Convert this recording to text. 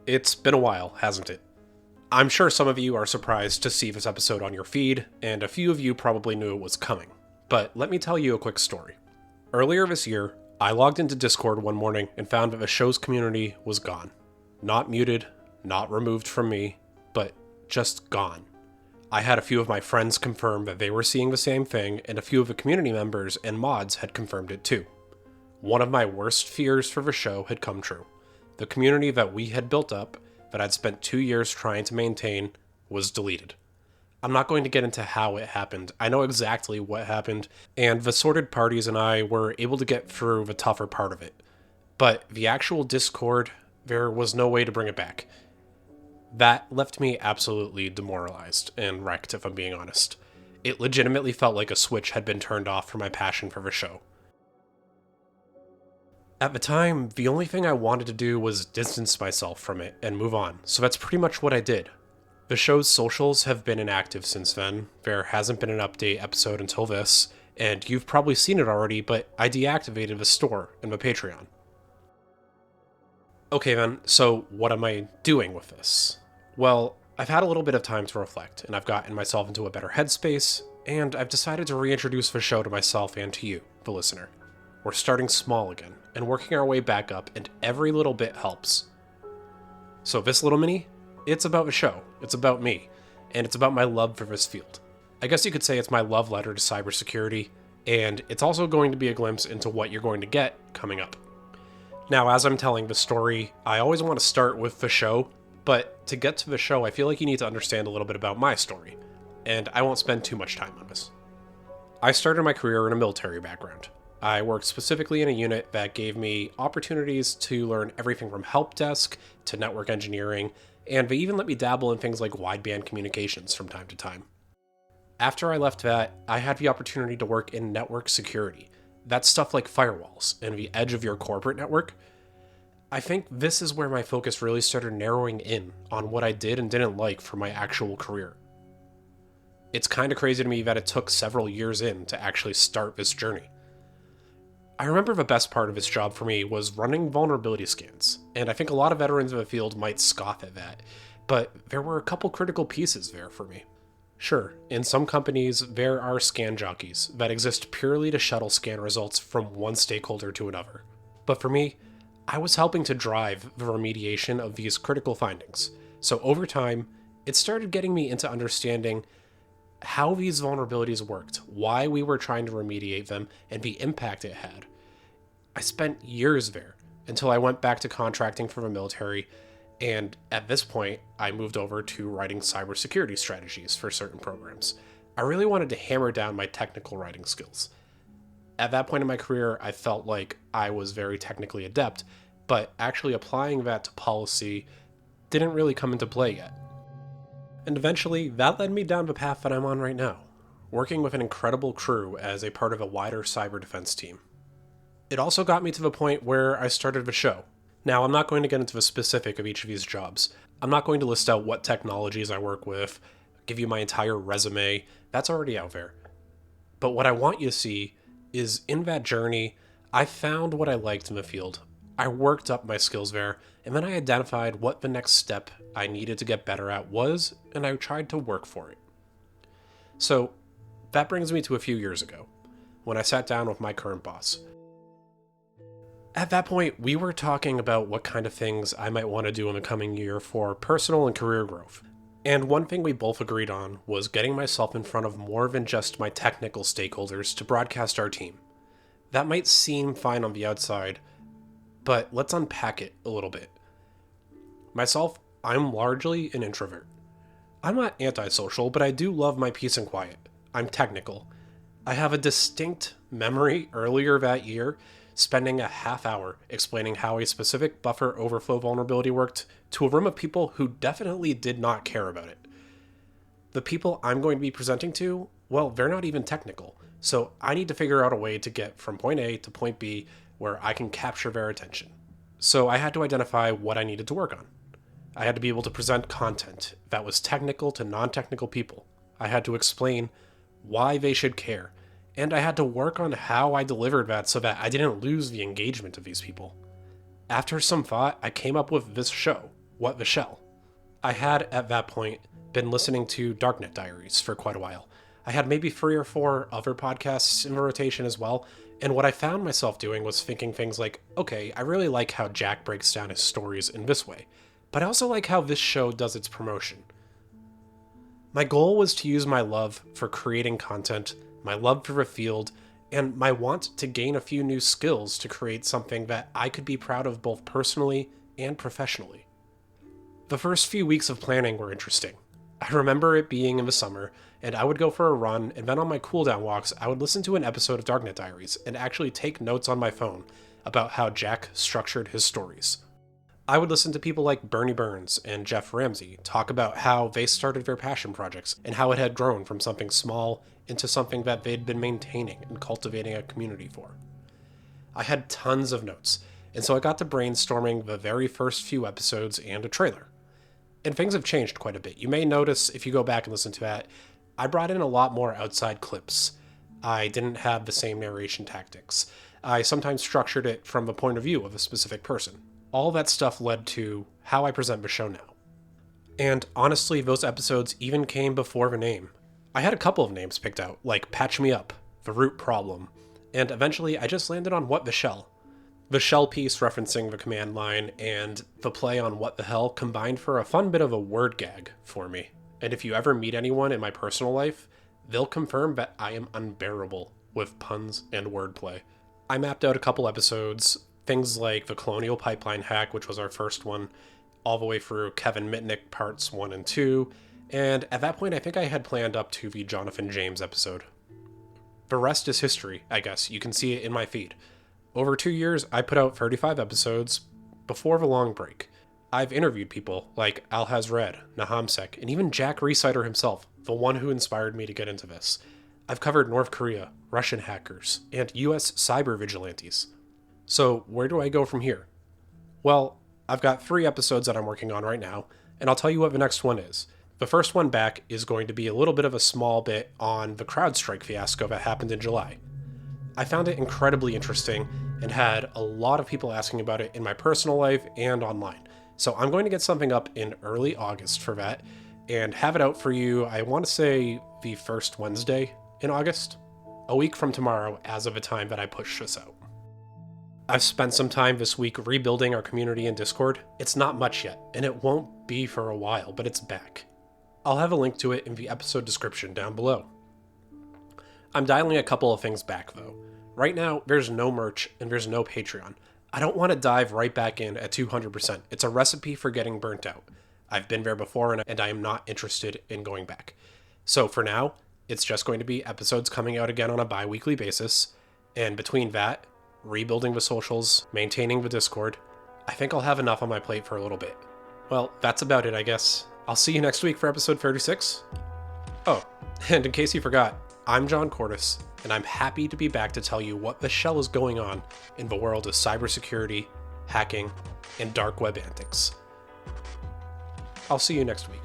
It's been a while, hasn't it? I'm sure some of you are surprised to see this episode on your feed, and a few of you probably knew it was coming. But let me tell you a quick story. Earlier this year, I logged into Discord one morning and found that the show's community was gone. Not muted, not removed from me, but just gone. I had a few of my friends confirm that they were seeing the same thing, and a few of the community members and mods had confirmed it too. One of my worst fears for the show had come true. The community that we had built up, that I'd spent 2 years trying to maintain, was deleted. I'm not going to get into how it happened. I know exactly what happened, and the sorted parties and I were able to get through the tougher part of it. But the actual Discord, there was no way to bring it back. That left me absolutely demoralized and wrecked, if I'm being honest. It legitimately felt like a switch had been turned off for my passion for the show. At the time, the only thing I wanted to do was distance myself from it and move on, so that's pretty much what I did. The show's socials have been inactive since then. There hasn't been an update episode until this, and you've probably seen it already, but I deactivated the store and the Patreon. Okay then, so what am I doing with this? Well, I've had a little bit of time to reflect, and I've gotten myself into a better headspace, and I've decided to reintroduce the show to myself and to you, the listener. We're starting small again, and working our way back up, and every little bit helps. So this little mini, it's about the show, it's about me, and it's about my love for this field. I guess you could say it's my love letter to cybersecurity, and it's also going to be a glimpse into what you're going to get coming up. Now, as I'm telling the story, I always want to start with the show, but to get to the show, I feel like you need to understand a little bit about my story, and I won't spend too much time on this. I started my career in a military background. I worked specifically in a unit that gave me opportunities to learn everything from help desk to network engineering, and they even let me dabble in things like wideband communications from time to time. After I left that, I had the opportunity to work in network security. That's stuff like firewalls and the edge of your corporate network. I think this is where my focus really started narrowing in on what I did and didn't like for my actual career. It's kind of crazy to me that it took several years in to actually start this journey. I remember the best part of this job for me was running vulnerability scans, and I think a lot of veterans of the field might scoff at that, but there were a couple critical pieces there for me. Sure, in some companies, there are scan jockeys that exist purely to shuttle scan results from one stakeholder to another. But for me, I was helping to drive the remediation of these critical findings, so over time, it started getting me into understanding how these vulnerabilities worked, why we were trying to remediate them, and the impact it had. I spent years there until I went back to contracting for the military, and at this point, I moved over to writing cybersecurity strategies for certain programs. I really wanted to hammer down my technical writing skills. At that point in my career, I felt like I was very technically adept, but actually applying that to policy didn't really come into play yet. And eventually, that led me down the path that I'm on right now, working with an incredible crew as a part of a wider cyber defense team. It also got me to the point where I started the show. Now, I'm not going to get into the specific of each of these jobs. I'm not going to list out what technologies I work with, give you my entire resume. That's already out there. But what I want you to see is in that journey, I found what I liked in the field. I worked up my skills there, and then I identified what the next step I needed to get better at was, and I tried to work for it. So, that brings me to a few years ago, when I sat down with my current boss. At that point, we were talking about what kind of things I might want to do in the coming year for personal and career growth. And one thing we both agreed on was getting myself in front of more than just my technical stakeholders to broadcast our team. That might seem fine on the outside, but let's unpack it a little bit. Myself, I'm largely an introvert. I'm not antisocial, but I do love my peace and quiet. I'm technical. I have a distinct memory earlier that year spending a half hour explaining how a specific buffer overflow vulnerability worked to a room of people who definitely did not care about it. The people I'm going to be presenting to, well, they're not even technical, so I need to figure out a way to get from point A to point B where I can capture their attention. So I had to identify what I needed to work on. I had to be able to present content that was technical to non-technical people. I had to explain why they should care, and I had to work on how I delivered that so that I didn't lose the engagement of these people. After some thought, I came up with this show, What the Shell. I had, at that point, been listening to Darknet Diaries for quite a while. I had maybe 3 or 4 other podcasts in rotation as well, and what I found myself doing was thinking things like, okay, I really like how Jack breaks down his stories in this way, but I also like how this show does its promotion. My goal was to use my love for creating content, my love for the field, and my want to gain a few new skills to create something that I could be proud of both personally and professionally. The first few weeks of planning were interesting. I remember it being in the summer, and I would go for a run, and then on my cooldown walks, I would listen to an episode of Darknet Diaries and actually take notes on my phone about how Jack structured his stories. I would listen to people like Bernie Burns and Jeff Ramsey talk about how they started their passion projects and how it had grown from something small into something that they'd been maintaining and cultivating a community for. I had tons of notes, and so I got to brainstorming the very first few episodes and a trailer. And things have changed quite a bit. You may notice if you go back and listen to that, I brought in a lot more outside clips. I didn't have the same narration tactics. I sometimes structured it from the point of view of a specific person. All that stuff led to how I present the show now. And honestly, those episodes even came before the name. I had a couple of names picked out, like Patch Me Up, The Root Problem, and eventually I just landed on What the Shell. The shell piece referencing the command line and the play on what the hell combined for a fun bit of a word gag for me. And if you ever meet anyone in my personal life, they'll confirm that I am unbearable with puns and wordplay. I mapped out a couple episodes, things like the Colonial Pipeline hack, which was our first one, all the way through Kevin Mitnick parts 1 and 2, and at that point I think I had planned up to the Jonathan James episode. The rest is history, I guess. You can see it in my feed. Over 2 years, I put out 35 episodes before the long break. I've interviewed people like Alhaz Red, Nahamsek, and even Jack Resider himself, the one who inspired me to get into this. I've covered North Korea, Russian hackers, and US cyber vigilantes. So where do I go from here? Well, I've got 3 episodes that I'm working on right now, and I'll tell you what the next one is. The first one back is going to be a little bit of a small bit on the CrowdStrike fiasco that happened in July. I found it incredibly interesting and had a lot of people asking about it in my personal life and online. So I'm going to get something up in early August for that and have it out for you, I want to say the first Wednesday in August, a week from tomorrow as of the time that I push this out. I've spent some time this week rebuilding our community in Discord. It's not much yet, and it won't be for a while, but it's back. I'll have a link to it in the episode description down below. I'm dialing a couple of things back though. Right now, there's no merch and there's no Patreon. I don't want to dive right back in at 200%. It's a recipe for getting burnt out. I've been there before and I am not interested in going back. So for now, it's just going to be episodes coming out again on a bi-weekly basis. And between that, rebuilding the socials, maintaining the Discord, I think I'll have enough on my plate for a little bit. Well, that's about it, I guess. I'll see you next week for episode 36. Oh, and in case you forgot, I'm John Cordes, and I'm happy to be back to tell you what the shell is going on in the world of cybersecurity, hacking, and dark web antics. I'll see you next week.